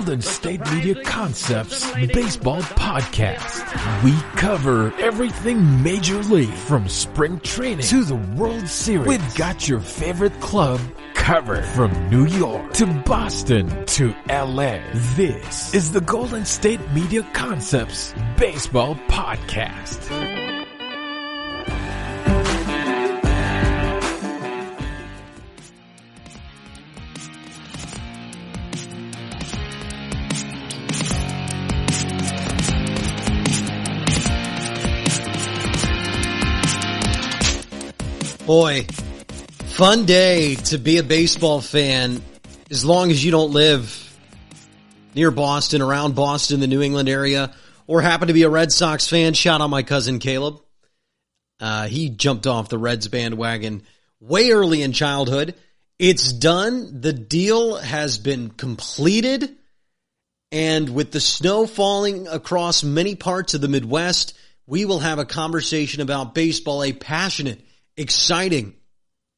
Golden State Media Concepts Baseball Podcast. We cover everything Major League from spring training to the World Series. We've got your favorite club covered from New York to Boston to LA. This is the Golden State Media Concepts Baseball Podcast. Boy, fun day to be a baseball fan as long as you don't live near Boston, around Boston, the New England area, or happen to be a Red Sox fan. Shout out my cousin Caleb. He jumped off the Reds bandwagon way early in childhood. It's done. The deal has been completed. And with the snow falling across many parts of the Midwest, we will have a conversation about baseball, a passionate, exciting,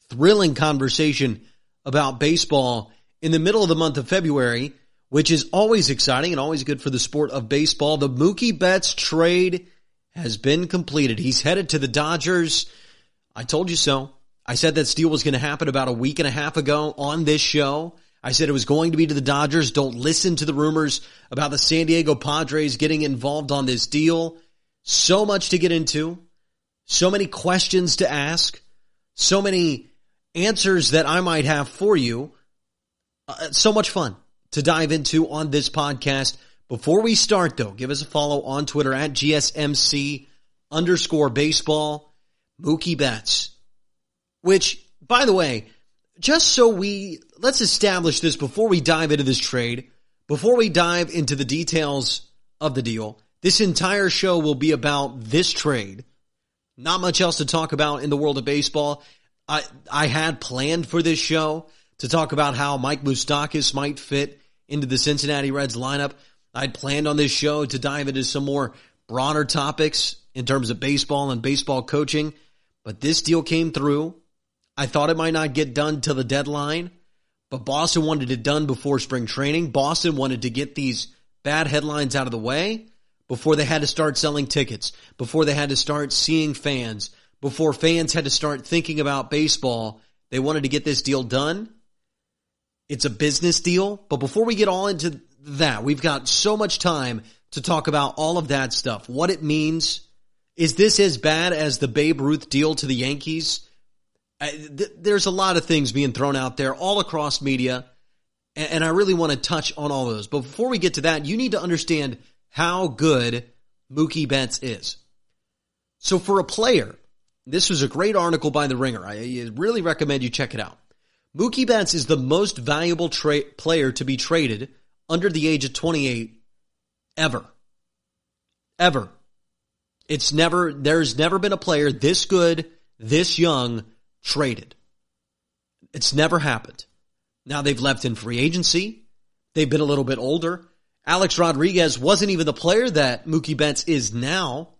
thrilling conversation about baseball in the middle of the month of February, which is always exciting and always good for the sport of baseball. The Mookie Betts trade has been completed. He's headed to the Dodgers. I told you so. I said that deal was going to happen about a week and a half ago on this show. I said it was going to be to the Dodgers. Don't listen to the rumors about the San Diego Padres getting involved on this deal. So much to get into. So many questions to ask, so many answers that I might have for you. So much fun to dive into on this podcast. Before we start, though, give us a follow on Twitter at GSMC_baseball. Mookie Betts, which, by the way, just so let's establish this before we dive into this trade, before we dive into the details of the deal. This entire show will be about this trade. Not much else to talk about in the world of baseball. I had planned for this show to talk about how Mike Moustakas might fit into the Cincinnati Reds lineup. I'd planned on this show to dive into some more broader topics in terms of baseball and baseball coaching. But this deal came through. I thought it might not get done till the deadline, but Boston wanted it done before spring training. Boston wanted to get these bad headlines out of the way before they had to start selling tickets, before they had to start seeing fans, before fans had to start thinking about baseball. They wanted to get this deal done. It's a business deal, but before we get all into that, we've got so much time to talk about all of that stuff, what it means. Is this as bad as the Babe Ruth deal to the Yankees? There's a lot of things being thrown out there all across media, and I really want to touch on all those. But before we get to that, you need to understand how good Mookie Betts is. So for a player, this was a great article by The Ringer. I really recommend you check it out. Mookie Betts is the most valuable player to be traded under the age of 28 ever. Ever. There's never been a player this good, this young, traded. It's never happened. Now they've left in free agency. They've been a little bit older. Alex Rodriguez wasn't even the player that Mookie Betts is now,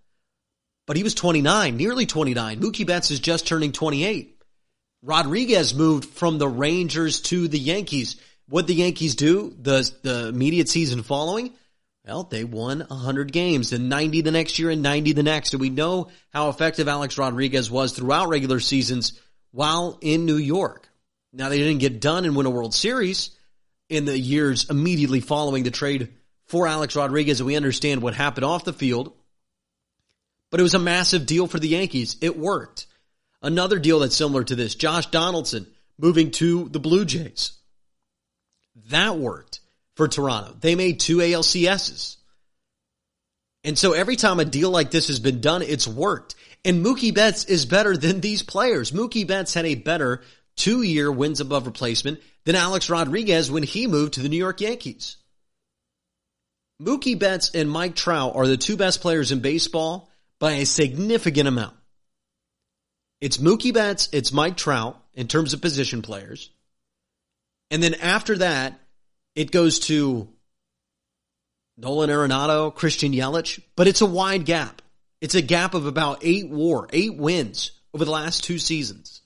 but he was 29, nearly 29. Mookie Betts is just turning 28. Rodriguez moved from the Rangers to the Yankees. What'd the Yankees do the immediate season following? Well, they won 100 games, and 90 the next year and 90 the next. And we know how effective Alex Rodriguez was throughout regular seasons while in New York. Now, they didn't get done and win a World Series in the years immediately following the trade for Alex Rodriguez, and we understand what happened off the field. But it was a massive deal for the Yankees. It worked. Another deal that's similar to this, Josh Donaldson moving to the Blue Jays. That worked for Toronto. They made 2 ALCSs. And so every time a deal like this has been done, it's worked. And Mookie Betts is better than these players. Mookie Betts had a better 2-year wins above replacement than Alex Rodriguez when he moved to the New York Yankees. Mookie Betts and Mike Trout are the two best players in baseball by a significant amount. It's Mookie Betts, it's Mike Trout in terms of position players. And then after that, it goes to Nolan Arenado, Christian Yelich, but it's a wide gap. It's a gap of about 8 wins over the last 2 seasons.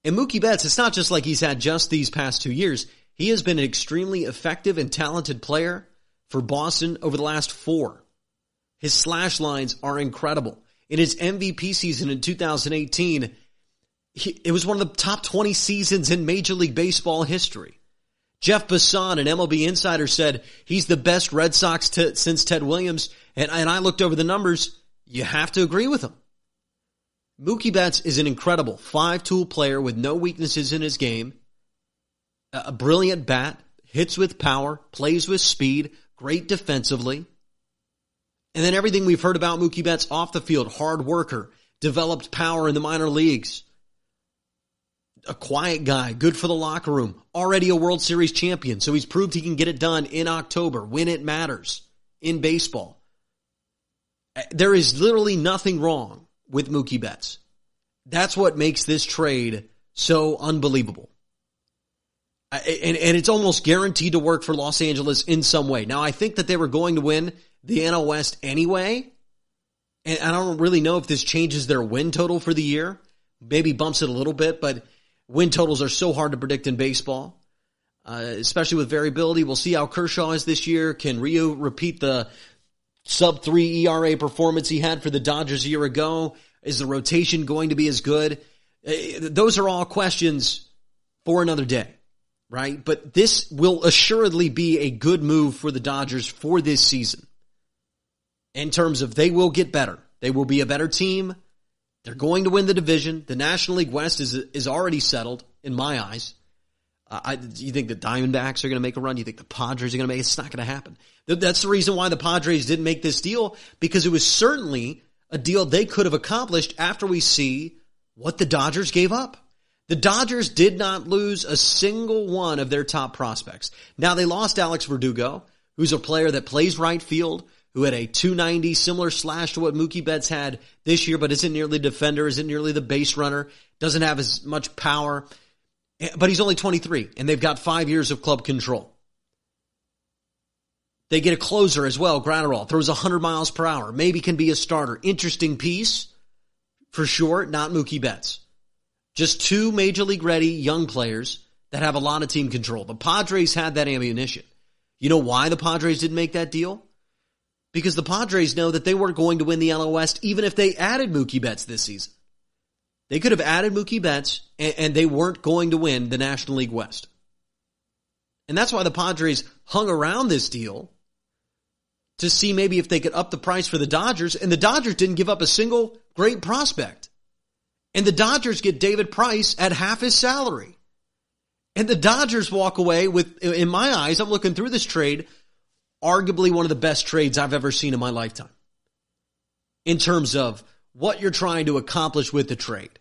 And Mookie Betts, it's not just like he's had just these past 2 years. He has been an extremely effective and talented player for Boston over the last 4. His slash lines are incredible. In his MVP season in 2018, it was one of the top 20 seasons in Major League Baseball history. Jeff Passan, an MLB insider, said he's the best Red Sox since Ted Williams, and I looked over the numbers. You have to agree with him. Mookie Betts is an incredible 5-tool player with no weaknesses in his game. A brilliant bat, hits with power, plays with speed, great defensively. And then everything we've heard about Mookie Betts off the field, hard worker, developed power in the minor leagues. A quiet guy, good for the locker room, already a World Series champion, so he's proved he can get it done in October when it matters in baseball. There is literally nothing wrong with Mookie Betts. That's what makes this trade so unbelievable. And it's almost guaranteed to work for Los Angeles in some way. Now, I think that they were going to win the NL West anyway, and I don't really know if this changes their win total for the year. Maybe bumps it a little bit, but win totals are so hard to predict in baseball, especially with variability. We'll see how Kershaw is this year. Can Rio repeat the sub-3 ERA performance he had for the Dodgers a year ago? Is the rotation going to be as good? Those are all questions for another day, right? But this will assuredly be a good move for the Dodgers for this season. In terms of they will get better. They will be a better team. They're going to win the division. The National League West is already settled in my eyes. Do you think the Diamondbacks are going to make a run? Do you think the Padres are going to make it? It's not going to happen. That's the reason why the Padres didn't make this deal, because it was certainly a deal they could have accomplished after we see what the Dodgers gave up. The Dodgers did not lose a single one of their top prospects. Now, they lost Alex Verdugo, who's a player that plays right field, who had a .290, similar slash to what Mookie Betts had this year, but isn't nearly the defender, isn't nearly the base runner, doesn't have as much power. But he's only 23, and they've got 5 years of club control. They get a closer as well, Gratterall, throws 100 miles per hour, maybe can be a starter. Interesting piece, for sure, not Mookie Betts. Just 2 major league ready young players that have a lot of team control. The Padres had that ammunition. You know why the Padres didn't make that deal? Because the Padres know that they weren't going to win the NL West even if they added Mookie Betts this season. They could have added Mookie Betts and they weren't going to win the National League West. And that's why the Padres hung around this deal to see maybe if they could up the price for the Dodgers, and the Dodgers didn't give up a single great prospect. And the Dodgers get David Price at half his salary. And the Dodgers walk away with, in my eyes, I'm looking through this trade, arguably one of the best trades I've ever seen in my lifetime in terms of what you're trying to accomplish with the trade,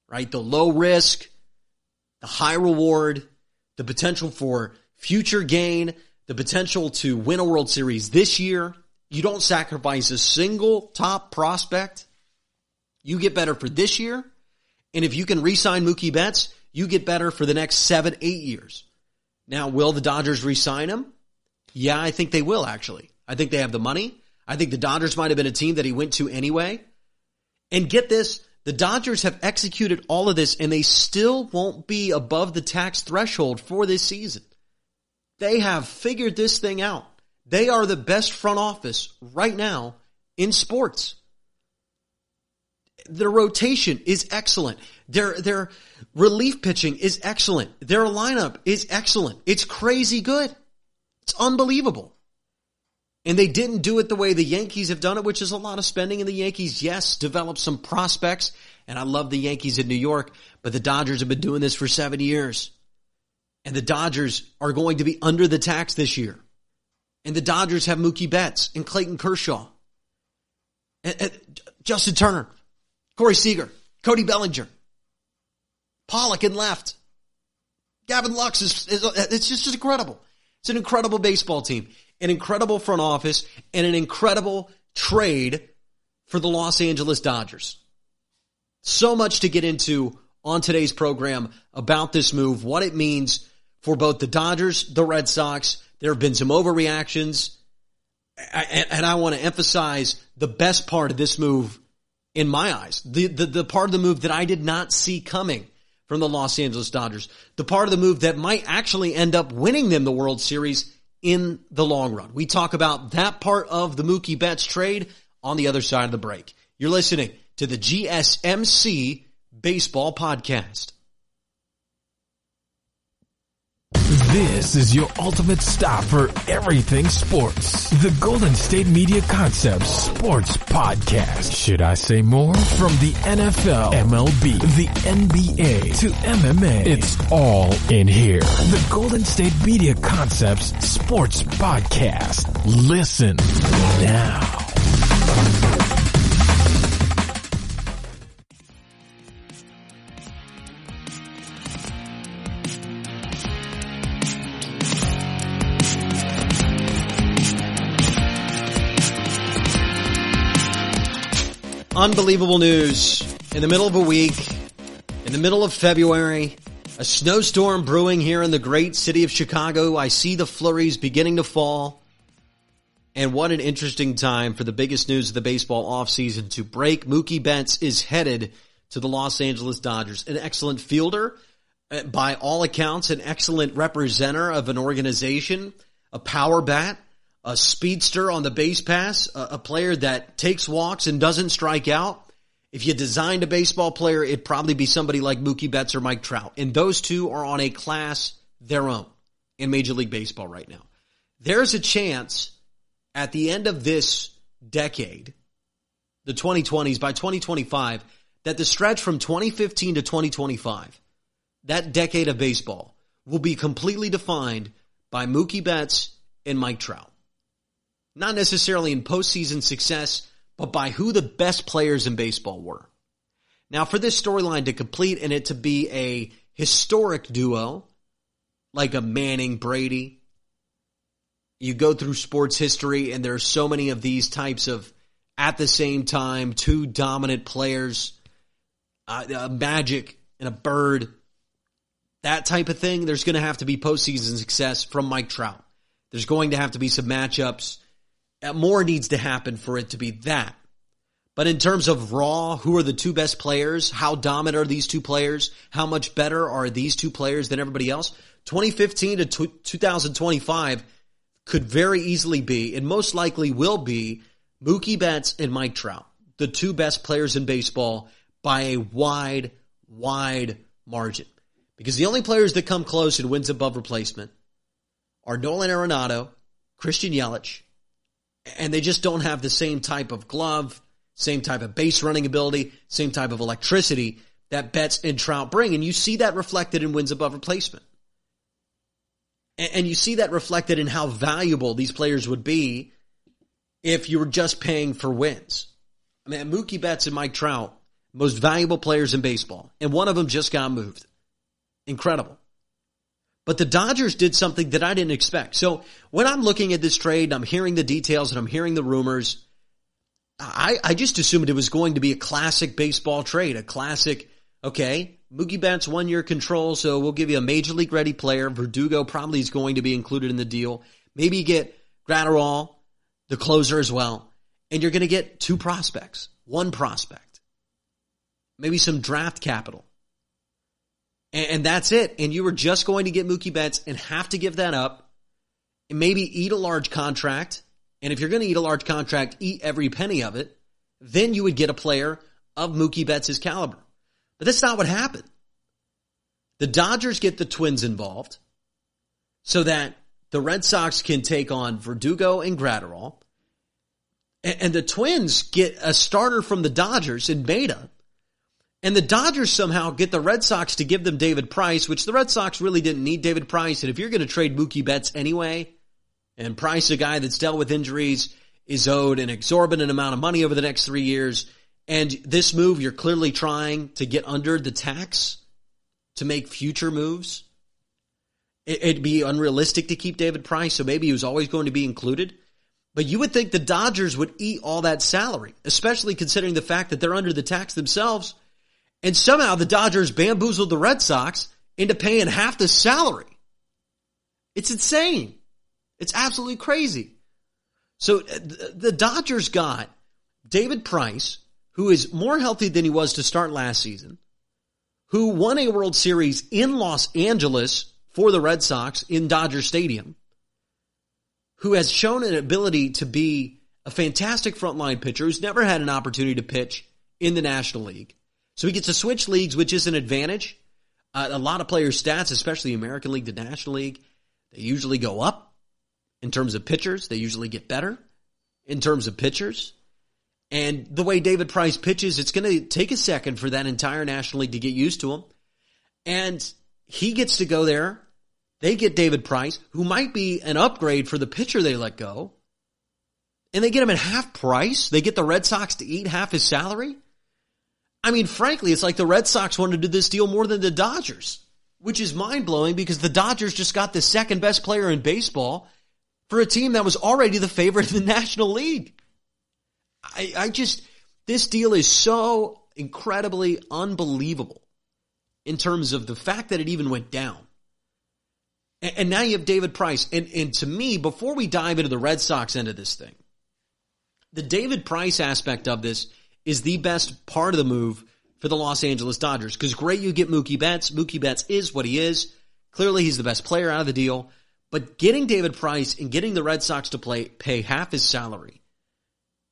right? The low risk, the high reward, the potential for future gain, the potential to win a World Series this year. You don't sacrifice a single top prospect. You get better for this year. And if you can re-sign Mookie Betts, you get better for the next 7-8 years. Now, will the Dodgers re-sign him? Yeah, I think they will, actually. I think they have the money. I think the Dodgers might have been a team that he went to anyway. And get this, the Dodgers have executed all of this, and they still won't be above the tax threshold for this season. They have figured this thing out. They are the best front office right now in sports. Their rotation is excellent. Their relief pitching is excellent. Their lineup is excellent. It's crazy good. It's unbelievable. And they didn't do it the way the Yankees have done it, which is a lot of spending. And the Yankees, yes, developed some prospects. And I love the Yankees in New York, but the Dodgers have been doing this for 7 years. And the Dodgers are going to be under the tax this year. And the Dodgers have Mookie Betts and Clayton Kershaw, and Justin Turner, Corey Seager, Cody Bellinger, Pollock in left. Gavin Lux it's just incredible. It's an incredible baseball team, an incredible front office, and an incredible trade for the Los Angeles Dodgers. So much to get into on today's program about this move, what it means for both the Dodgers, the Red Sox. There have been some overreactions, and I want to emphasize the best part of this move in my eyes, the part of the move that I did not see coming from the Los Angeles Dodgers. The part of the move that might actually end up winning them the World Series in the long run. We talk about that part of the Mookie Betts trade on the other side of the break. You're listening to the GSMC Baseball Podcast. This is your ultimate stop for everything sports. The Golden State Media Concepts Sports Podcast. Should I say more? From the NFL, MLB, the NBA to MMA, it's all in here. The Golden State Media Concepts Sports Podcast. Listen now. Unbelievable news. In the middle of a week, in the middle of February, a snowstorm brewing here in the great city of Chicago. I see the flurries beginning to fall. And what an interesting time for the biggest news of the baseball offseason to break. Mookie Betts is headed to the Los Angeles Dodgers. An excellent fielder, by all accounts, an excellent representative of an organization, a power bat, a speedster on the base pass, a player that takes walks and doesn't strike out. If you designed a baseball player, it'd probably be somebody like Mookie Betts or Mike Trout. And those two are on a class their own in Major League Baseball right now. There's a chance at the end of this decade, the 2020s, by 2025, that the stretch from 2015 to 2025, that decade of baseball, will be completely defined by Mookie Betts and Mike Trout. Not necessarily in postseason success, but by who the best players in baseball were. Now, for this storyline to complete and it to be a historic duo, like a Manning-Brady, you go through sports history and there are so many of these types of, at the same time, two dominant players, a Magic and a Bird, that type of thing. There's going to have to be postseason success from Mike Trout. There's going to have to be some matchups. More needs to happen for it to be that. But in terms of raw, who are the two best players? How dominant are these two players? How much better are these two players than everybody else? 2015 to 2025 could very easily be, and most likely will be, Mookie Betts and Mike Trout, the two best players in baseball by a wide, wide margin. Because the only players that come close and wins above replacement are Nolan Arenado, Christian Yelich, and they just don't have the same type of glove, same type of base running ability, same type of electricity that Betts and Trout bring. And you see that reflected in wins above replacement. And you see that reflected in how valuable these players would be if you were just paying for wins. I mean, Mookie Betts and Mike Trout, most valuable players in baseball. And one of them just got moved. Incredible. But the Dodgers did something that I didn't expect. So when I'm looking at this trade and I'm hearing the details and I'm hearing the rumors, I just assumed it was going to be a classic baseball trade, a classic, okay, Mookie Betts 1 year control, so we'll give you a major league ready player. Verdugo probably is going to be included in the deal. Maybe you get Gratterall, the closer as well, and you're going to get two prospects, one prospect, maybe some draft capital. And that's it. And you were just going to get Mookie Betts and have to give that up and maybe eat a large contract. And if you're going to eat a large contract, eat every penny of it. Then you would get a player of Mookie Betts' caliber. But that's not what happened. The Dodgers get the Twins involved so that the Red Sox can take on Verdugo and Gratterall. And the Twins get a starter from the Dodgers in Beta. And the Dodgers somehow get the Red Sox to give them David Price, which the Red Sox really didn't need David Price. And if you're going to trade Mookie Betts anyway, and Price, a guy that's dealt with injuries, is owed an exorbitant amount of money over the next 3 years, and this move, you're clearly trying to get under the tax to make future moves, it'd be unrealistic to keep David Price, so maybe he was always going to be included. But you would think the Dodgers would eat all that salary, especially considering the fact that they're under the tax themselves. And somehow the Dodgers bamboozled the Red Sox into paying half the salary. It's insane. It's absolutely crazy. So the Dodgers got David Price, who is more healthy than he was to start last season, who won a World Series in Los Angeles for the Red Sox in Dodger Stadium, who has shown an ability to be a fantastic frontline pitcher who's never had an opportunity to pitch in the National League. So he gets to switch leagues, which is an advantage. A lot of players' stats, especially American League to National League, they usually go up in terms of pitchers. They usually get better in terms of pitchers. And the way David Price pitches, it's going to take a second for that entire National League to get used to him. And he gets to go there. They get David Price, who might be an upgrade for the pitcher they let go. And they get him at half price. They get the Red Sox to eat half his salary. I mean, frankly, it's like the Red Sox wanted to do this deal more than the Dodgers, which is mind-blowing because the Dodgers just got the second best player in baseball for a team that was already the favorite in the National League. This deal is so incredibly unbelievable in terms of the fact that it even went down. And now you have David Price. And to me, before we dive into the Red Sox end of this thing, the David Price aspect of this is the best part of the move for the Los Angeles Dodgers. Because great, you get Mookie Betts. Mookie Betts is what he is. Clearly, he's the best player out of the deal. But getting David Price and getting the Red Sox to pay half his salary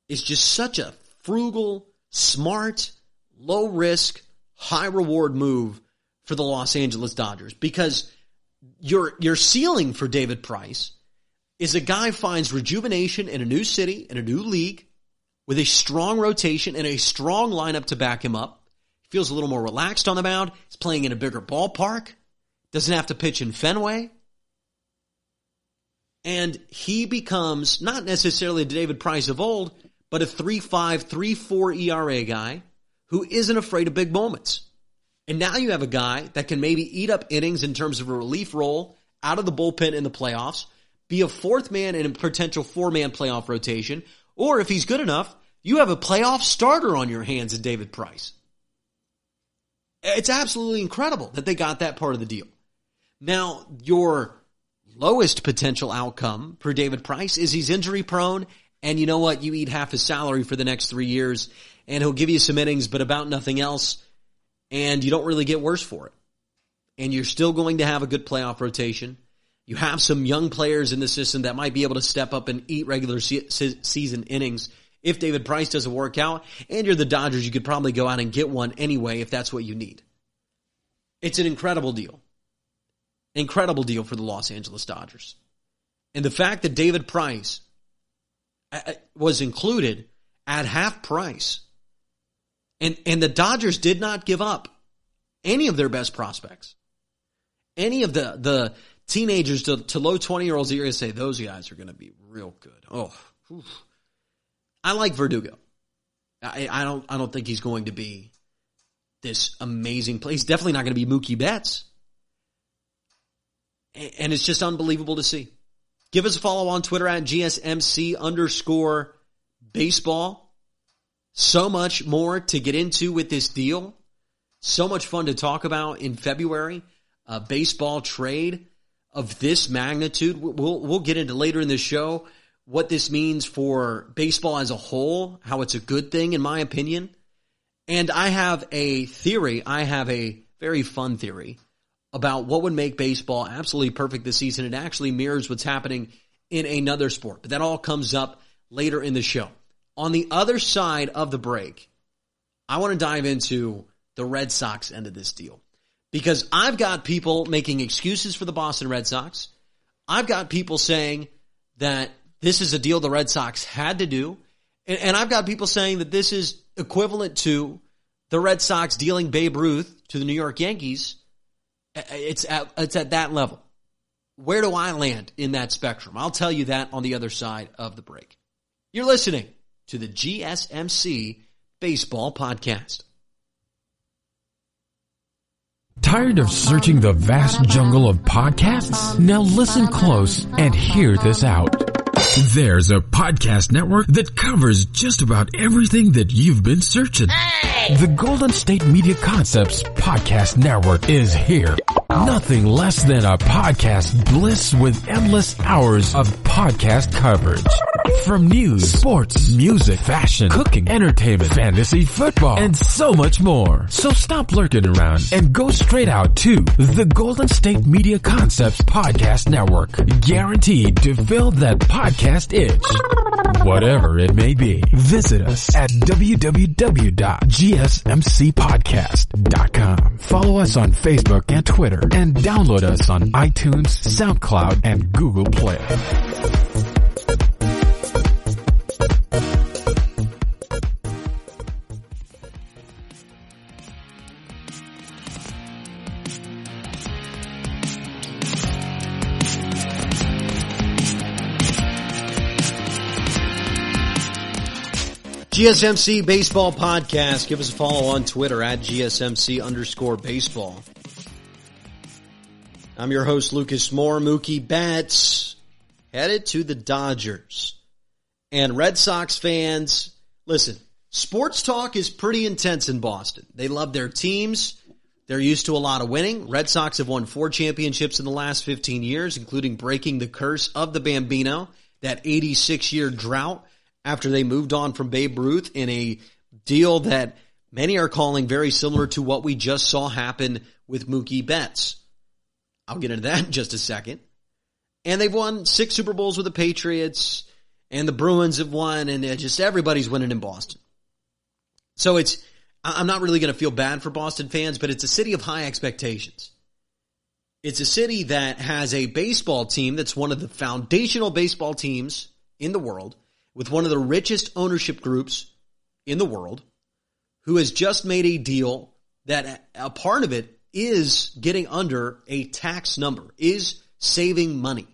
is just such a frugal, smart, low-risk, high-reward move for the Los Angeles Dodgers. Because your ceiling for David Price is a guy finds rejuvenation in a new city, in a new league, with a strong rotation and a strong lineup to back him up. He feels a little more relaxed on the mound. He's playing in a bigger ballpark. Doesn't have to pitch in Fenway. And he becomes not necessarily the David Price of old, but a 3.5, 3.4 ERA guy who isn't afraid of big moments. And now you have a guy that can maybe eat up innings in terms of a relief role out of the bullpen in the playoffs, be a fourth man in a potential four-man playoff rotation, or if he's good enough, you have a playoff starter on your hands in David Price. It's absolutely incredible that they got that part of the deal. Now, your lowest potential outcome for David Price is he's injury prone, and you know what? You eat half his salary for the next 3 years, and he'll give you some innings, but about nothing else, and you don't really get worse for it. And you're still going to have a good playoff rotation. You have some young players in the system that might be able to step up and eat regular season innings if David Price doesn't work out. And you're the Dodgers. You could probably go out and get one anyway if that's what you need. It's an incredible deal. Incredible deal for the Los Angeles Dodgers. And the fact that David Price was included at half price, and the Dodgers did not give up any of their best prospects. Any of the teenagers to low 20-year-olds that you're going to say, those guys are going to be real good. Oh, whew. I like Verdugo. I don't think he's going to be this amazing player. He's definitely not going to be Mookie Betts. And it's just unbelievable to see. Give us a follow on Twitter at GSMC_baseball. So much more to get into with this deal. So much fun to talk about in February. A baseball trade of this magnitude. We'll get into later in the show what this means for baseball as a whole, how it's a good thing in my opinion. And I have a theory. I have a very fun theory about what would make baseball absolutely perfect this season. It actually mirrors what's happening in another sport, but that all comes up later in the show. On the other side of the break, I want to dive into the Red Sox end of this deal. Because I've got people making excuses for the Boston Red Sox. I've got people saying that this is a deal the Red Sox had to do. And I've got people saying that this is equivalent to the Red Sox dealing Babe Ruth to the New York Yankees. It's at that level. Where do I land in that spectrum? I'll tell you that on the other side of the break. You're listening to the GSMC Baseball Podcast. Tired of searching the vast jungle of podcasts? Now listen close and hear this out. There's a podcast network that covers just about everything that you've been searching. Hey! The Golden State Media Concepts Podcast Network is here. Nothing less than a podcast bliss with endless hours of podcast coverage. From news, sports, music, fashion, cooking, entertainment, fantasy, football, and so much more. So stop lurking around and go straight out to the Golden State Media Concepts Podcast Network. Guaranteed to fill that podcast itch. Whatever it may be. Visit us at www.gsmcpodcast.com. Follow us on Facebook and Twitter, and download us on iTunes, SoundCloud, and Google Play. GSMC Baseball Podcast. Give us a follow on Twitter at GSMC_baseball. I'm your host, Lucas Moore. Mookie Betts headed to the Dodgers. And Red Sox fans, listen, sports talk is pretty intense in Boston. They love their teams. They're used to a lot of winning. Red Sox have won 4 championships in the last 15 years, including breaking the curse of the Bambino, that 86-year drought, after they moved on from Babe Ruth in a deal that many are calling very similar to what we just saw happen with Mookie Betts. I'll get into that in just a second. And they've won 6 Super Bowls with the Patriots, and the Bruins have won, and just everybody's winning in Boston. So I'm not really going to feel bad for Boston fans, but it's a city of high expectations. It's a city that has a baseball team that's one of the foundational baseball teams in the world, with one of the richest ownership groups in the world, who has just made a deal that a part of it is getting under a tax number, is saving money,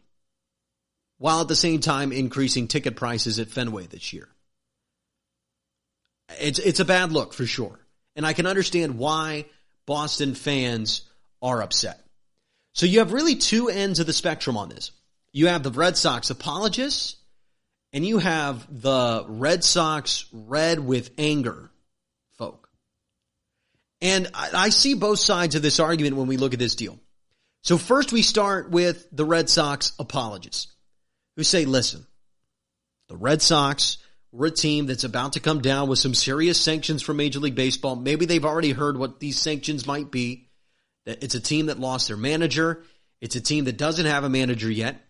while at the same time increasing ticket prices at Fenway this year. It's a bad look for sure. And I can understand why Boston fans are upset. So you have really 2 ends of the spectrum on this. You have the Red Sox apologists, and you have the Red Sox red with anger folk. And I see both sides of this argument when we look at this deal. So first we start with the Red Sox apologists, who say, listen, the Red Sox were a team that's about to come down with some serious sanctions from Major League Baseball. Maybe they've already heard what these sanctions might be. That it's a team that lost their manager. It's a team that doesn't have a manager yet.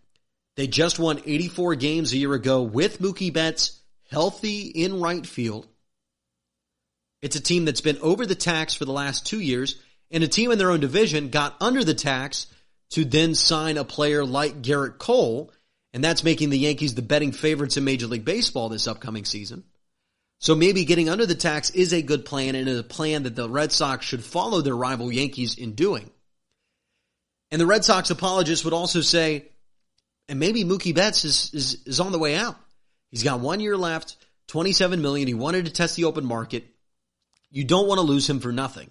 They just won 84 games a year ago with Mookie Betts healthy in right field. It's a team that's been over the tax for the last 2 years, and a team in their own division got under the tax to then sign a player like Garrett Cole, and that's making the Yankees the betting favorites in Major League Baseball this upcoming season. So maybe getting under the tax is a good plan, and is a plan that the Red Sox should follow their rival Yankees in doing. And the Red Sox apologists would also say, and maybe Mookie Betts is on the way out. He's got 1 year left, $27 million. He wanted to test the open market. You don't want to lose him for nothing.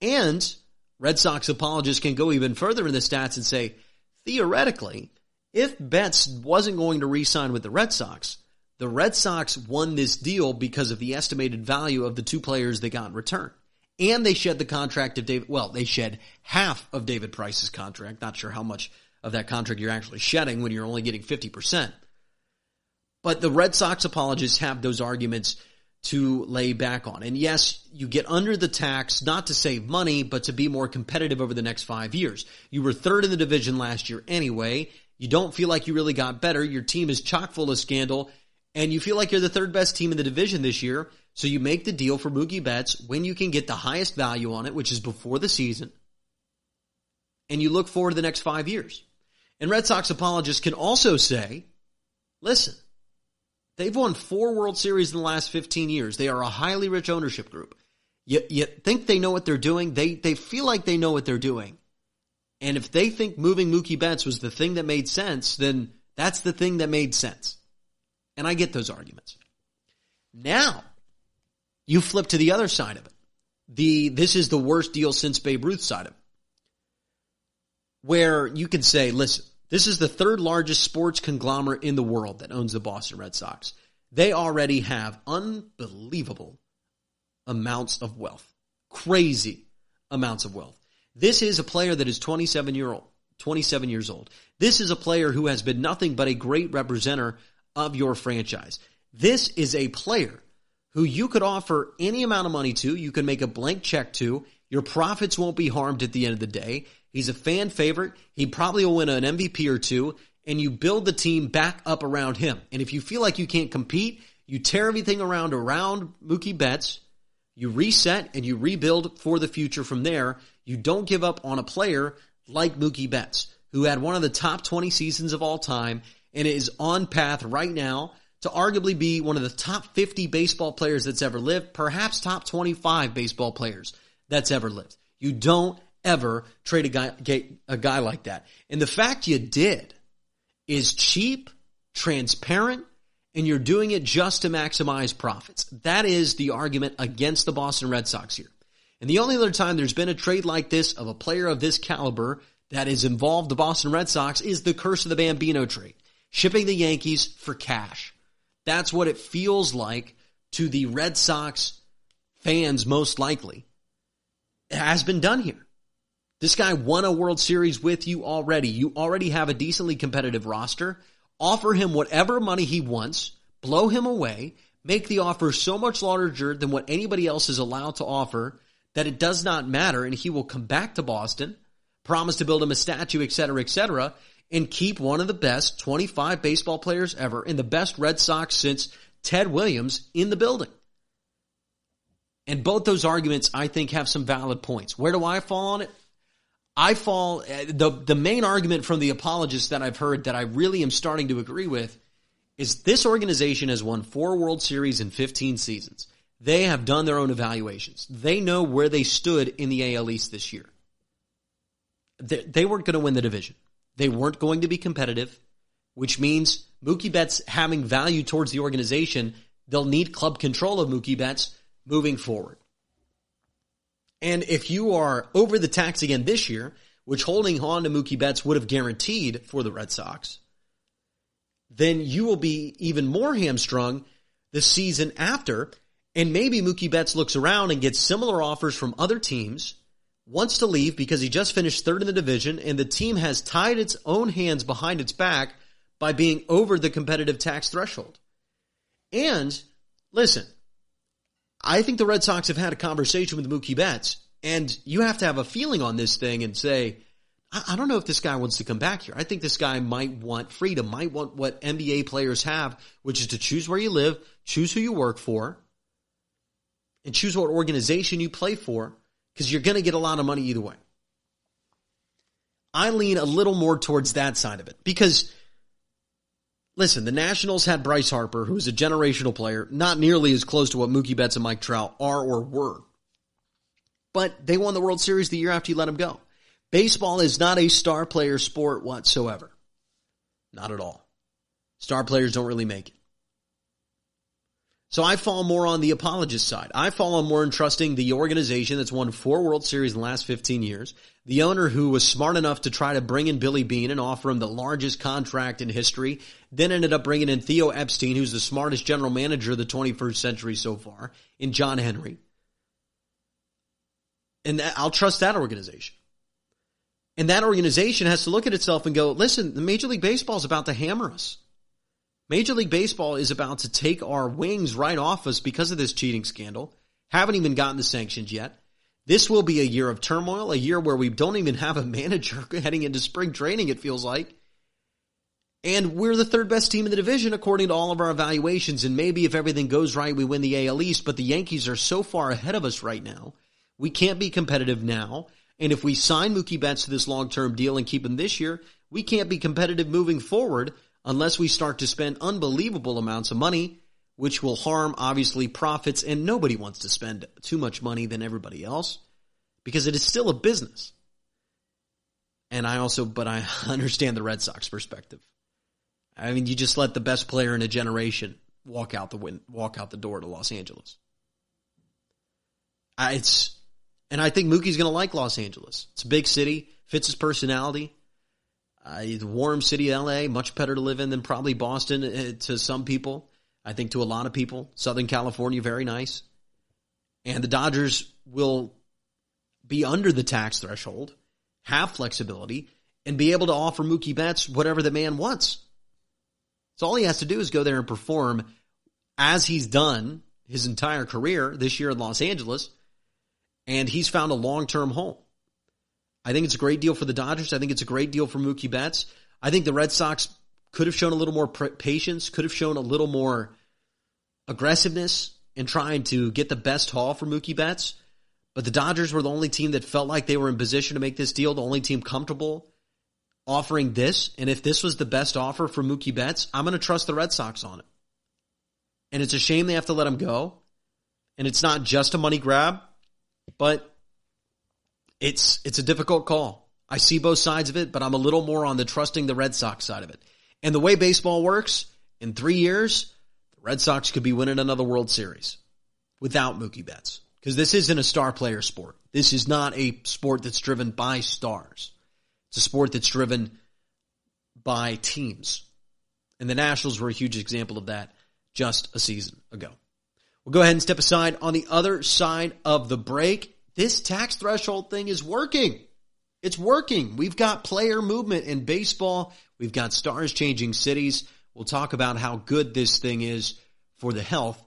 And Red Sox apologists can go even further in the stats and say, theoretically, if Betts wasn't going to re-sign with the Red Sox won this deal because of the estimated value of the 2 players they got in return. And they shed the contract of they shed half of David Price's contract. Not sure how much of that contract you're actually shedding when you're only getting 50%. But the Red Sox apologists have those arguments to lay back on. And yes, you get under the tax not to save money, but to be more competitive over the next 5 years. You were 3rd in the division last year anyway. You don't feel like you really got better. Your team is chock full of scandal, and you feel like you're the 3rd best team in the division this year. So you make the deal for Mookie Betts when you can get the highest value on it, which is before the season. And you look forward to the next 5 years. And Red Sox apologists can also say, listen, they've won 4 World Series in the last 15 years. They are a highly rich ownership group. You think they know what they're doing? They feel like they know what they're doing. And if they think moving Mookie Betts was the thing that made sense, then that's the thing that made sense. And I get those arguments. Now, you flip to the other side of it. This is the worst deal since Babe Ruth side of it. Where you can say, listen, this is the 3rd largest sports conglomerate in the world that owns the Boston Red Sox. They already have unbelievable amounts of wealth. Crazy amounts of wealth. This is a player that is 27 years old. This is a player who has been nothing but a great representative of your franchise. This is a player who you could offer any amount of money to. You can make a blank check to. Your profits won't be harmed at the end of the day. He's a fan favorite. He probably will win an MVP or two, and you build the team back up around him. And if you feel like you can't compete, you tear everything around Mookie Betts, you reset, and you rebuild for the future from there. You don't give up on a player like Mookie Betts, who had one of the top 20 seasons of all time and is on path right now to arguably be one of the top 50 baseball players that's ever lived, perhaps top 25 baseball players that's ever lived. You don't ever trade a guy like that. And the fact you did is cheap, transparent, and you're doing it just to maximize profits. That is the argument against the Boston Red Sox here. And the only other time there's been a trade like this of a player of this caliber that has involved the Boston Red Sox is the Curse of the Bambino trade, shipping the Yankees for cash. That's what it feels like to the Red Sox fans, most likely. It has been done here. This guy won a World Series with you already. You already have a decently competitive roster. Offer him whatever money he wants, blow him away, make the offer so much larger than what anybody else is allowed to offer that it does not matter, and he will come back to Boston, promise to build him a statue, etc., and keep one of the best 25 baseball players ever and the best Red Sox since Ted Williams in the building. And both those arguments, I think, have some valid points. Where do I fall on it? I fall, the main argument from the apologists that I've heard that I really am starting to agree with is this organization has won 4 World Series in 15 seasons. They have done their own evaluations. They know where they stood in the AL East this year. They weren't going to win the division. They weren't going to be competitive, which means Mookie Betts having value towards the organization, they'll need club control of Mookie Betts moving forward. And if you are over the tax again this year, which holding on to Mookie Betts would have guaranteed for the Red Sox, then you will be even more hamstrung the season after, and maybe Mookie Betts looks around and gets similar offers from other teams, wants to leave because he just finished third in the division, and the team has tied its own hands behind its back by being over the competitive tax threshold. And, listen, I think the Red Sox have had a conversation with Mookie Betts, and you have to have a feeling on this thing and say, I don't know if this guy wants to come back here. I think this guy might want freedom, might want what NBA players have, which is to choose where you live, choose who you work for, and choose what organization you play for, because you're going to get a lot of money either way. I lean a little more towards that side of it, because listen, the Nationals had Bryce Harper, who's a generational player, not nearly as close to what Mookie Betts and Mike Trout are or were. But they won the World Series the year after you let him go. Baseball is not a star player sport whatsoever. Not at all. Star players don't really make it. So I fall more on the apologist side. I fall on more in trusting the organization that's won 4 World Series in the last 15 years, the owner who was smart enough to try to bring in Billy Beane and offer him the largest contract in history, then ended up bringing in Theo Epstein, who's the smartest general manager of the 21st century so far, in John Henry. And I'll trust that organization. And that organization has to look at itself and go, listen, the Major League Baseball is about to hammer us. Major League Baseball is about to take our wings right off us because of this cheating scandal. Haven't even gotten the sanctions yet. This will be a year of turmoil, a year where we don't even have a manager heading into spring training, it feels like. And we're the 3rd best team in the division according to all of our evaluations. And maybe if everything goes right, we win the AL East. But the Yankees are so far ahead of us right now. We can't be competitive now. And if we sign Mookie Betts to this long-term deal and keep him this year, we can't be competitive moving forward unless we start to spend unbelievable amounts of money, which will harm, obviously, profits, and nobody wants to spend too much money than everybody else, because it is still a business. And I understand the Red Sox perspective. I mean, you just let the best player in a generation walk out the door to Los Angeles. And I think Mookie's going to like Los Angeles. It's a big city, fits his personality. The warm city of LA, much better to live in than probably Boston to some people. I think to a lot of people. Southern California, very nice. And the Dodgers will be under the tax threshold, have flexibility, and be able to offer Mookie Betts whatever the man wants. So all he has to do is go there and perform as he's done his entire career this year in Los Angeles, and he's found a long-term home. I think it's a great deal for the Dodgers. I think it's a great deal for Mookie Betts. I think the Red Sox could have shown a little more patience, could have shown a little more aggressiveness in trying to get the best haul for Mookie Betts. But the Dodgers were the only team that felt like they were in position to make this deal, the only team comfortable offering this. And if this was the best offer for Mookie Betts, I'm going to trust the Red Sox on it. And it's a shame they have to let him go. And it's not just a money grab, but it's a difficult call. I see both sides of it, but I'm a little more on the trusting the Red Sox side of it. And the way baseball works, in 3 years, the Red Sox could be winning another World Series without Mookie Betts. Because this isn't a star player sport. This is not a sport that's driven by stars. It's a sport that's driven by teams. And the Nationals were a huge example of that just a season ago. We'll go ahead and step aside. On the other side of the break, this tax threshold thing is working. It's working. We've got player movement in baseball. We've got stars changing cities. We'll talk about how good this thing is for the health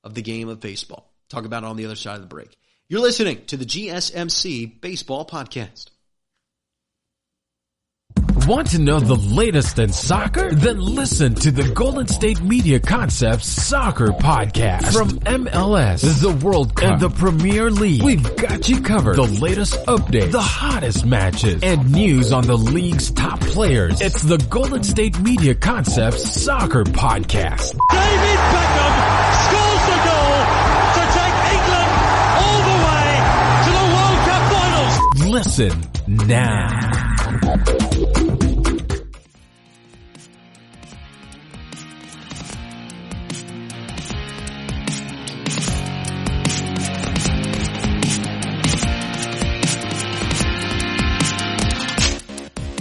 of the game of baseball. Talk about it on the other side of the break. You're listening to the GSMC Baseball Podcast. Want to know the latest in soccer? Then listen to the Golden State Media Concepts Soccer Podcast. From MLS, the World Cup, and the Premier League, we've got you covered. The latest updates, the hottest matches, and news on the league's top players. It's the Golden State Media Concepts Soccer Podcast. David Beckham scores the goal to take England all the way to the World Cup finals. Listen now.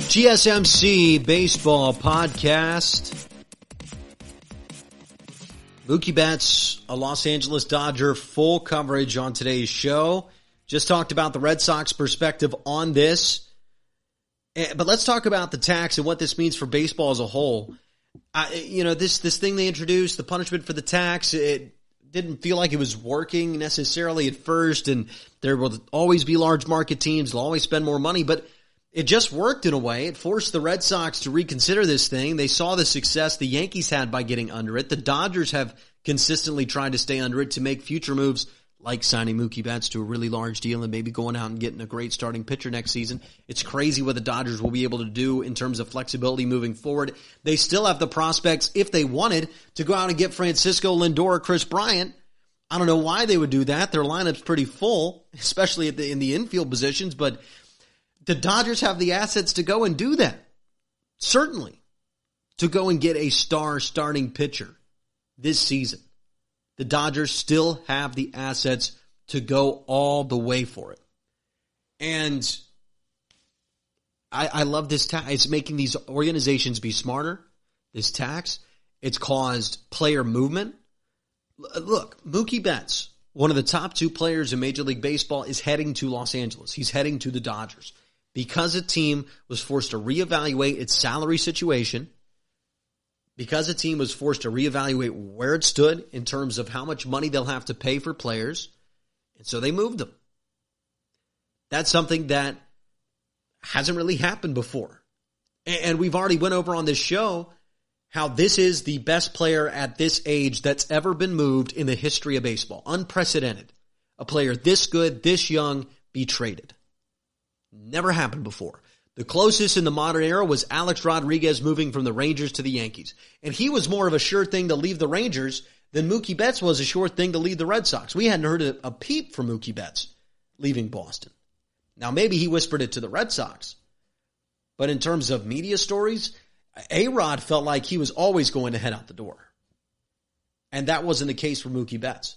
GSMC Baseball Podcast. Mookie Betts, a Los Angeles Dodger, full coverage on today's show. Just talked about the Red Sox perspective on this. But let's talk about the tax and what this means for baseball as a whole. This thing they introduced, the punishment for the tax, it didn't feel like it was working necessarily at first, and there will always be large market teams, they'll always spend more money, but it just worked in a way. It forced the Red Sox to reconsider this thing. They saw the success the Yankees had by getting under it. The Dodgers have consistently tried to stay under it to make future moves like signing Mookie Betts to a really large deal and maybe going out and getting a great starting pitcher next season. It's crazy what the Dodgers will be able to do in terms of flexibility moving forward. They still have the prospects, if they wanted, to go out and get Francisco Lindor or Chris Bryant. I don't know why they would do that. Their lineup's pretty full, especially in the infield positions, but the Dodgers have the assets to go and do that. Certainly. To go and get a star starting pitcher this season. The Dodgers still have the assets to go all the way for it. And I love this tax. It's making these organizations be smarter. This tax. It's caused player movement. Look, Mookie Betts, one of the top 2 players in Major League Baseball, is heading to Los Angeles. He's heading to the Dodgers. Because a team was forced to reevaluate its salary situation, because a team was forced to reevaluate where it stood in terms of how much money they'll have to pay for players, and so they moved them. That's something that hasn't really happened before. And we've already went over on this show how this is the best player at this age that's ever been moved in the history of baseball. Unprecedented. A player this good, this young, be traded. Never happened before. The closest in the modern era was Alex Rodriguez moving from the Rangers to the Yankees. And he was more of a sure thing to leave the Rangers than Mookie Betts was a sure thing to leave the Red Sox. We hadn't heard a peep from Mookie Betts leaving Boston. Now, maybe he whispered it to the Red Sox. But in terms of media stories, A-Rod felt like he was always going to head out the door. And that wasn't the case for Mookie Betts.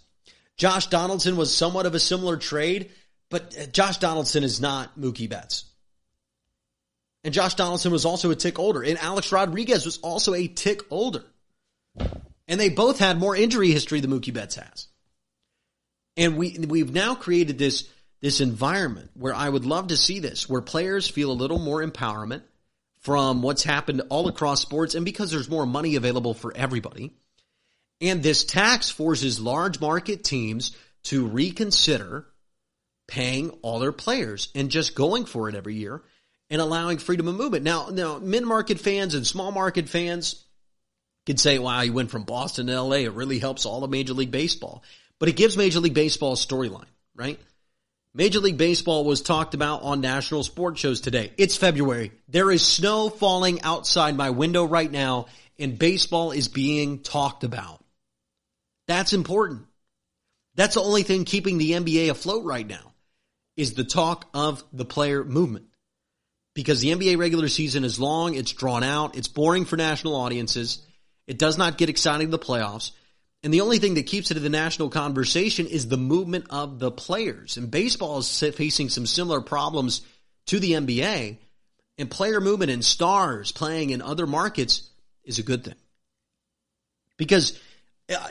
Josh Donaldson was somewhat of a similar trade, but Josh Donaldson is not Mookie Betts. And Josh Donaldson was also a tick older. And Alex Rodriguez was also a tick older. And they both had more injury history than Mookie Betts has. And we've now created this environment where I would love to see this, where players feel a little more empowerment, from what's happened all across sports and because there's more money available for everybody. And this tax forces large market teams to reconsider paying all their players and just going for it every year and allowing freedom of movement. Now mid-market fans and small market fans could say, wow, you went from Boston to LA. It really helps all of Major League Baseball. But it gives Major League Baseball a storyline, right? Major League Baseball was talked about on national sports shows today. It's February. There is snow falling outside my window right now, and baseball is being talked about. That's important. That's the only thing keeping the NBA afloat right now is the talk of the player movement. Because the NBA regular season is long, it's drawn out, it's boring for national audiences, it does not get exciting in the playoffs, and the only thing that keeps it in the national conversation is the movement of the players. And baseball is facing some similar problems to the NBA, and player movement and stars playing in other markets is a good thing. Because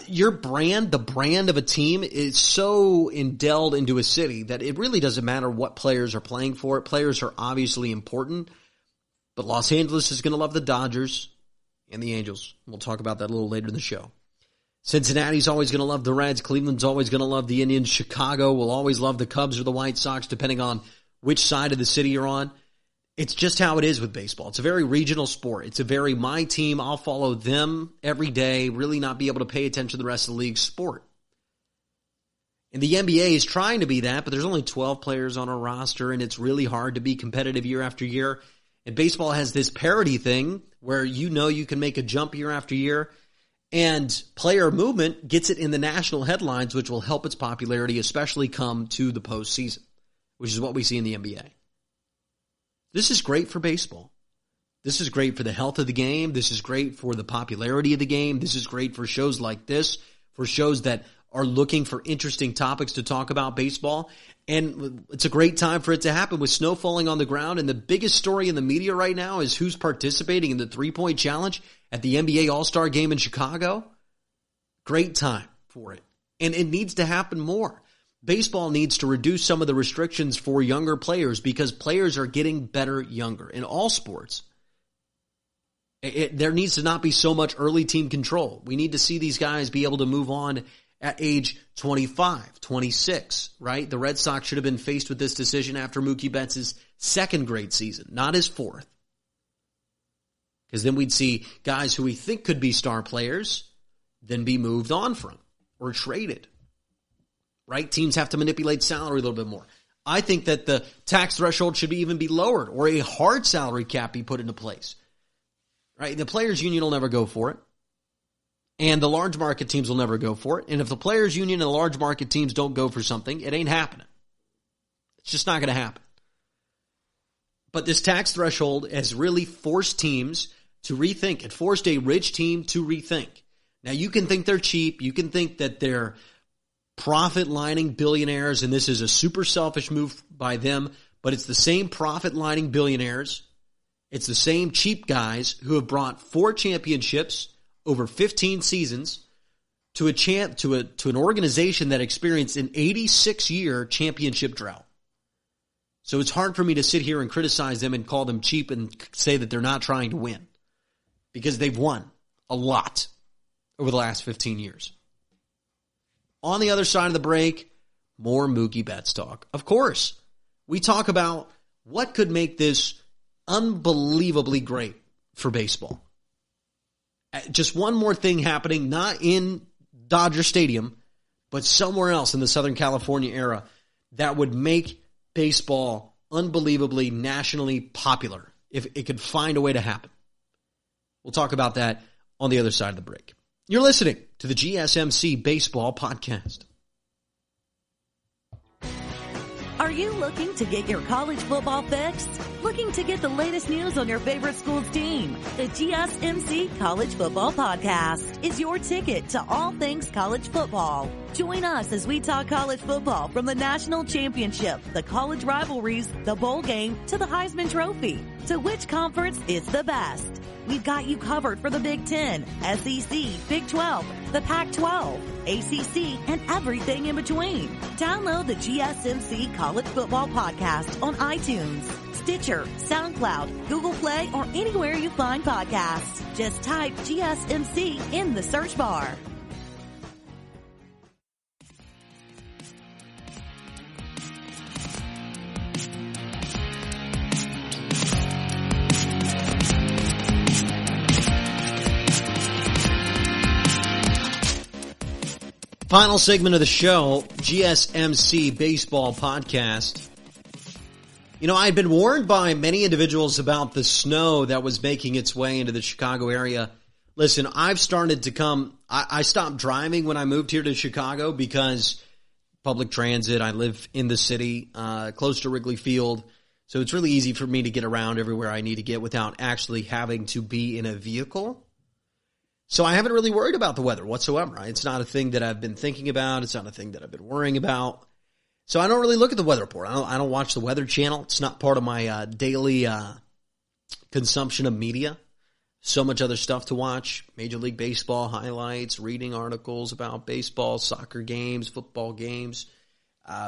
your brand, the brand of a team, is so indelled into a city that it really doesn't matter what players are playing for. Players are obviously important, but Los Angeles is going to love the Dodgers and the Angels. We'll talk about that a little later in the show. Cincinnati's always going to love the Reds. Cleveland's always going to love the Indians. Chicago will always love the Cubs or the White Sox, depending on which side of the city you're on. It's just how it is with baseball. It's a very regional sport. It's a very my team, I'll follow them every day, really not be able to pay attention to the rest of the league's sport. And the NBA is trying to be that, but there's only 12 players on a roster, and it's really hard to be competitive year after year. And baseball has this parity thing where you can make a jump year after year, and player movement gets it in the national headlines, which will help its popularity, especially come to the postseason, which is what we see in the NBA. This is great for baseball. This is great for the health of the game. This is great for the popularity of the game. This is great for shows like this, for shows that are looking for interesting topics to talk about baseball. And it's a great time for it to happen with snow falling on the ground. And the biggest story in the media right now is who's participating in the three-point challenge at the NBA All-Star Game in Chicago. Great time for it. And it needs to happen more. Baseball needs to reduce some of the restrictions for younger players because players are getting better younger in all sports. There needs to not be so much early team control. We need to see these guys be able to move on at age 25, 26, right? The Red Sox should have been faced with this decision after Mookie Betts' second great season, not his fourth. Because then we'd see guys who we think could be star players then be moved on from or traded, right? Teams have to manipulate salary a little bit more. I think that the tax threshold should even be lowered or a hard salary cap be put into place, right? The players' union will never go for it. And the large market teams will never go for it. And if the players' union and the large market teams don't go for something, it ain't happening. It's just not going to happen. But this tax threshold has really forced teams to rethink. It forced a rich team to rethink. Now, you can think they're cheap. You can think that they're profit-lining billionaires, and this is a super selfish move by them. But it's the same profit-lining billionaires. It's the same cheap guys who have brought 4 championships over 15 seasons to an organization that experienced an 86-year championship drought. So it's hard for me to sit here and criticize them and call them cheap and say that they're not trying to win because they've won a lot over the last 15 years. On the other side of the break, more Mookie Betts talk. Of course, we talk about what could make this unbelievably great for baseball. Just one more thing happening, not in Dodger Stadium, but somewhere else in the Southern California era that would make baseball unbelievably nationally popular if it could find a way to happen. We'll talk about that on the other side of the break. You're listening to the GSMC Baseball Podcast. Are you looking to get your college football fix? Looking to get the latest news on your favorite school's team? The GSMC College Football Podcast is your ticket to all things college football. Join us as we talk college football from the national championship, the college rivalries, the bowl game, to the Heisman Trophy. To which conference is the best? We've got you covered for the Big Ten, SEC, Big 12, the Pac-12, ACC, and everything in between. Download the GSMC College Football Podcast on iTunes, Stitcher, SoundCloud, Google Play, or anywhere you find podcasts. Just type GSMC in the search bar. Final segment of the show, GSMC Baseball Podcast. You know, I had been warned by many individuals about the snow that was making its way into the Chicago area. Listen, I've started to come, I stopped driving when I moved here to Chicago because public transit, I live in the city, close to Wrigley Field. So it's really easy for me to get around everywhere I need to get without actually having to be in a vehicle. So I haven't really worried about the weather whatsoever. It's not a thing that I've been thinking about. It's not a thing that I've been worrying about. So I don't really look at the weather report. I don't watch the Weather Channel. It's not part of my daily consumption of media. So much other stuff to watch. Major League Baseball highlights, reading articles about baseball, soccer games, football games,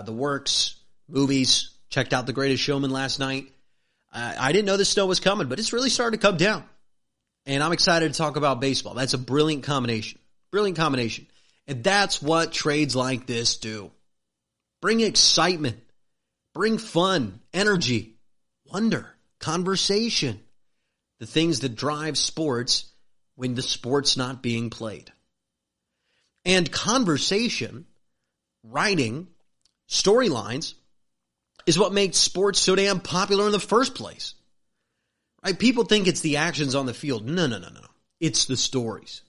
the works, movies. Checked out The Greatest Showman last night. I didn't know the snow was coming, but it's really starting to come down. And I'm excited to talk about baseball. That's a brilliant combination. Brilliant combination. And that's what trades like this do. Bring excitement. Bring fun, energy, wonder, conversation. The things that drive sports when the sport's not being played. And conversation, writing, storylines is what makes sports so damn popular in the first place. Right? People think it's the actions on the field. No. It's the stories.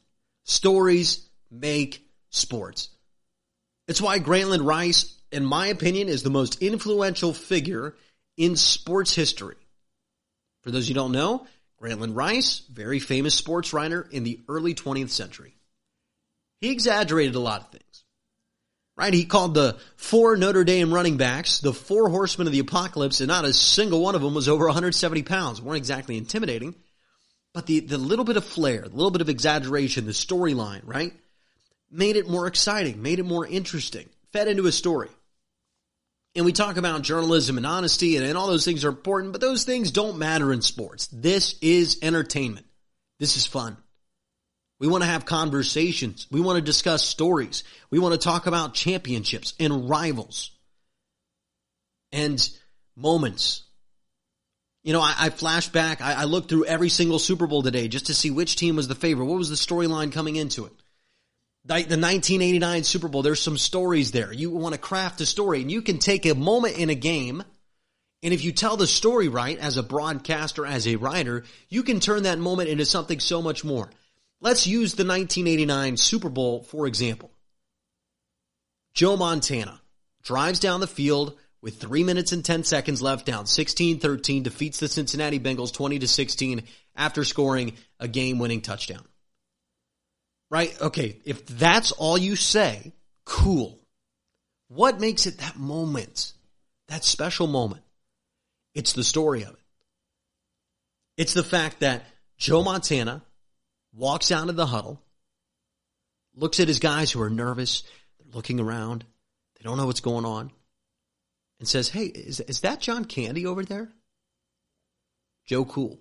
Stories make sports. It's why Grantland Rice, in my opinion, is the most influential figure in sports history. For those who don't know, Grantland Rice, very famous sports writer in the early 20th century. He exaggerated a lot of things. Right? He called the 4 Notre Dame running backs the 4 horsemen of the apocalypse, and not a single one of them was over 170 pounds. Weren't exactly intimidating, but the little bit of flair, the little bit of exaggeration, the storyline, right, made it more exciting, made it more interesting, fed into a story. And we talk about journalism and honesty, and all those things are important, but those things don't matter in sports. This is entertainment. This is fun. We want to have conversations. We want to discuss stories. We want to talk about championships and rivals and moments. You know, I flash back. I looked through every single Super Bowl today just to see which team was the favorite. What was the storyline coming into it? The 1989 Super Bowl, there's some stories there. You want to craft a story, and you can take a moment in a game, and if you tell the story right as a broadcaster, as a writer, you can turn that moment into something so much more. Let's use the 1989 Super Bowl, for example. Joe Montana drives down the field with 3 minutes and 10 seconds left, down 16-13, defeats the Cincinnati Bengals 20-16 after scoring a game-winning touchdown. Right? Okay, if that's all you say, cool. What makes it that moment, that special moment? It's the story of it. It's the fact that Joe Montana walks out of the huddle, looks at his guys who are nervous, they're looking around, they don't know what's going on, and says, hey, is that John Candy over there? Joe Cool,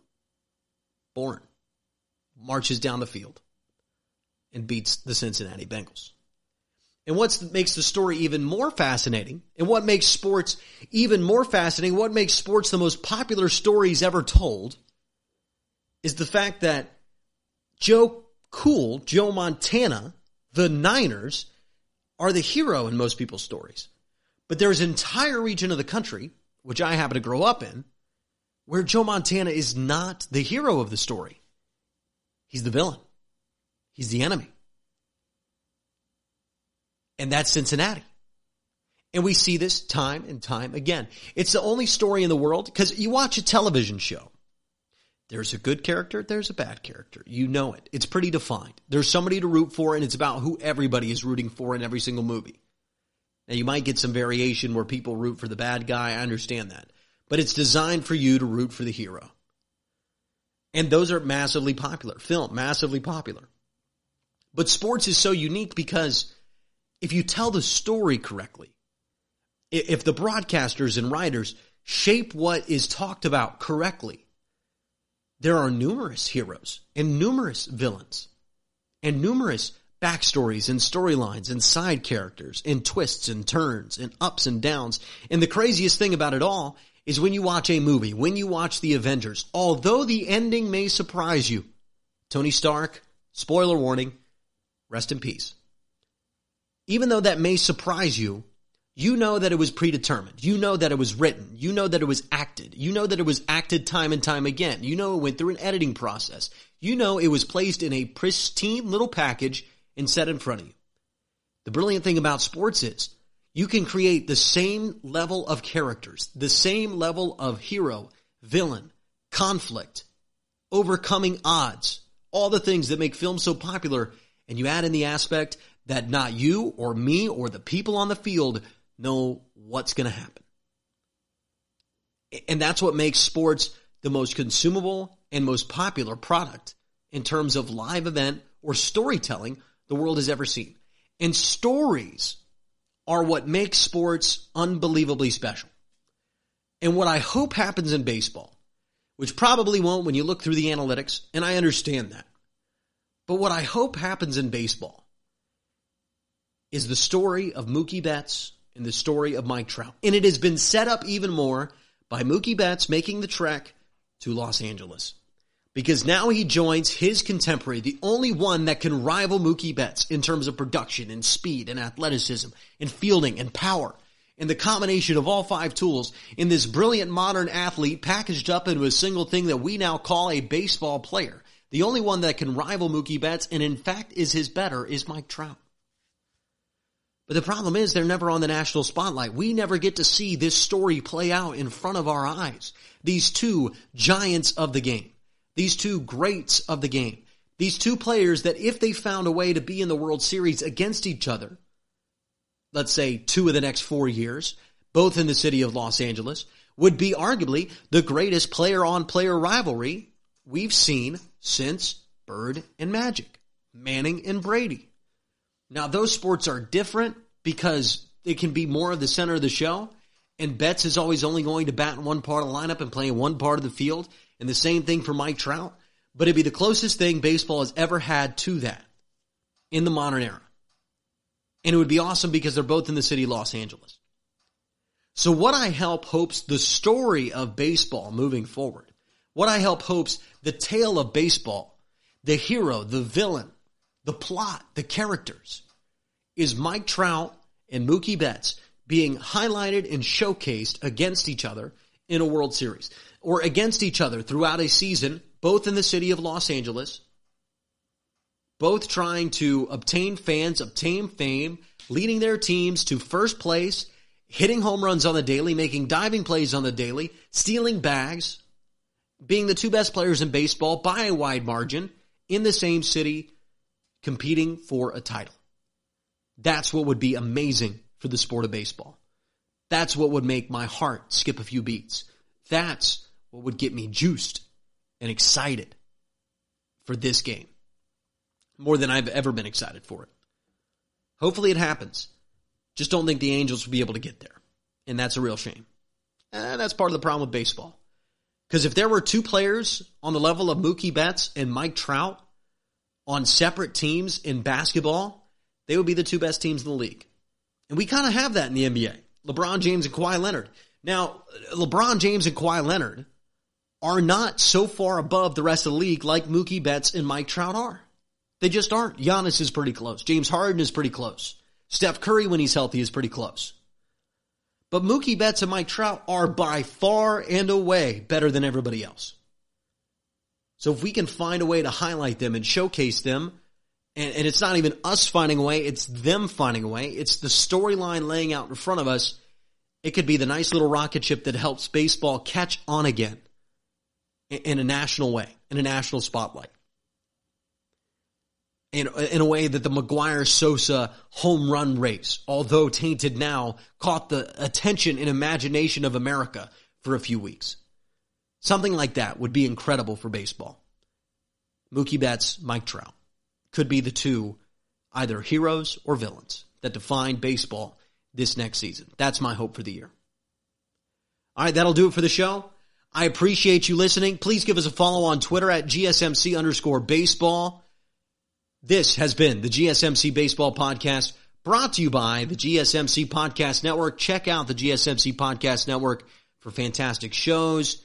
born, marches down the field and beats the Cincinnati Bengals. And what makes the story even more fascinating, and what makes sports even more fascinating, what makes sports the most popular stories ever told, is the fact that Joe Cool, Joe Montana, the Niners, are the hero in most people's stories. But there's an entire region of the country, which I happen to grow up in, where Joe Montana is not the hero of the story. He's the villain. He's the enemy. And that's Cincinnati. And we see this time and time again. It's the only story in the world, because you watch a television show. There's a good character, there's a bad character. You know it. It's pretty defined. There's somebody to root for, and it's about who everybody is rooting for in every single movie. Now, you might get some variation where people root for the bad guy. I understand that. But it's designed for you to root for the hero. And those are massively popular. Film, massively popular. But sports is so unique because if you tell the story correctly, if the broadcasters and writers shape what is talked about correctly, there are numerous heroes and numerous villains and numerous backstories and storylines and side characters and twists and turns and ups and downs. And the craziest thing about it all is when you watch a movie, when you watch The Avengers, although the ending may surprise you, Tony Stark, spoiler warning, rest in peace. Even though that may surprise you, you know that it was predetermined. You know that it was written. You know that it was acted. You know that it was acted time and time again. You know it went through an editing process. You know it was placed in a pristine little package and set in front of you. The brilliant thing about sports is you can create the same level of characters, the same level of hero, villain, conflict, overcoming odds, all the things that make film so popular, and you add in the aspect that not you or me or the people on the field know what's going to happen. And that's what makes sports the most consumable and most popular product in terms of live event or storytelling the world has ever seen. And stories are what makes sports unbelievably special. And what I hope happens in baseball, which probably won't when you look through the analytics, and I understand that, but what I hope happens in baseball is the story of Mookie Betts and the story of Mike Trout. And it has been set up even more by Mookie Betts making the trek to Los Angeles. Because now he joins his contemporary, the only one that can rival Mookie Betts in terms of production and speed and athleticism and fielding and power. And the combination of all five tools in this brilliant modern athlete packaged up into a single thing that we now call a baseball player. The only one that can rival Mookie Betts, and in fact is his better, is Mike Trout. But the problem is they're never on the national spotlight. We never get to see this story play out in front of our eyes. These two giants of the game. These two greats of the game. These two players that if they found a way to be in the World Series against each other, let's say 2 of the next 4 years, both in the city of Los Angeles, would be arguably the greatest player-on-player rivalry we've seen since Bird and Magic, Manning and Brady. Now, those sports are different because it can be more of the center of the show, and Betts is always only going to bat in one part of the lineup and play in one part of the field, and the same thing for Mike Trout. But it'd be the closest thing baseball has ever had to that in the modern era. And it would be awesome because they're both in the city of Los Angeles. So what I hopes the story of baseball moving forward, what I hopes the tale of baseball, the hero, the villain, the plot, the characters, is Mike Trout and Mookie Betts being highlighted and showcased against each other in a World Series, or against each other throughout a season, both in the city of Los Angeles, both trying to obtain fans, obtain fame, leading their teams to first place, hitting home runs on the daily, making diving plays on the daily, stealing bags, being the two best players in baseball by a wide margin in the same city, competing for a title. That's what would be amazing for the sport of baseball. That's what would make my heart skip a few beats. That's what would get me juiced and excited for this game. More than I've ever been excited for it. Hopefully it happens. Just don't think the Angels will be able to get there. And that's a real shame. That's part of the problem with baseball. Because if there were two players on the level of Mookie Betts and Mike Trout on separate teams in basketball, they would be the two best teams in the league. And we kind of have that in the NBA. LeBron James and Kawhi Leonard. Now, LeBron James and Kawhi Leonard are not so far above the rest of the league like Mookie Betts and Mike Trout are. They just aren't. Giannis is pretty close. James Harden is pretty close. Steph Curry, when he's healthy, is pretty close. But Mookie Betts and Mike Trout are by far and away better than everybody else. So if we can find a way to highlight them and showcase them, and it's not even us finding a way, it's them finding a way. It's the storyline laying out in front of us. It could be the nice little rocket ship that helps baseball catch on again in a national way, in a national spotlight. In a way that the Maguire-Sosa home run race, although tainted now, caught the attention and imagination of America for a few weeks. Something like that would be incredible for baseball. Mookie Betts, Mike Trout could be the two either heroes or villains that define baseball this next season. That's my hope for the year. All right, that'll do it for the show. I appreciate you listening. Please give us a follow on Twitter at GSMC_baseball. This has been the GSMC Baseball Podcast, brought to you by the GSMC Podcast Network. Check out the GSMC Podcast Network for fantastic shows,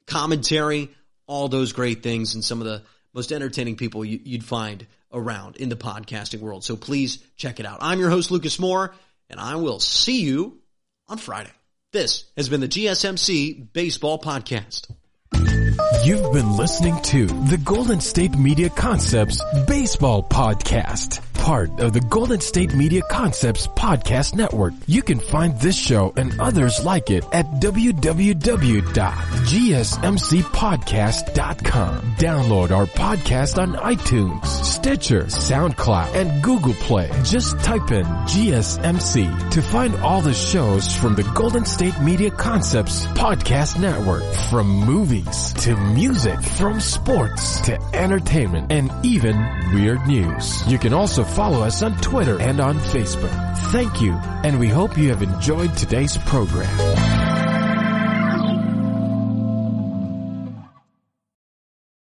commentary, all those great things, and some of the most entertaining people you'd find around in the podcasting world. So please check it out. I'm your host, Lukas Moore, and I will see you on Friday. This has been the GSMC Baseball Podcast. You've been listening to the Golden State Media Concepts Baseball Podcast, part of the Golden State Media Concepts Podcast Network. You can find this show and others like it at www.gsmcpodcast.com. Download our podcast on iTunes, Stitcher, SoundCloud, and Google Play. Just type in GSMC to find all the shows from the Golden State Media Concepts Podcast Network, from movies to music, from sports to entertainment, and even weird news. You can also follow us on Twitter and on Facebook. Thank you, and we hope you have enjoyed today's program.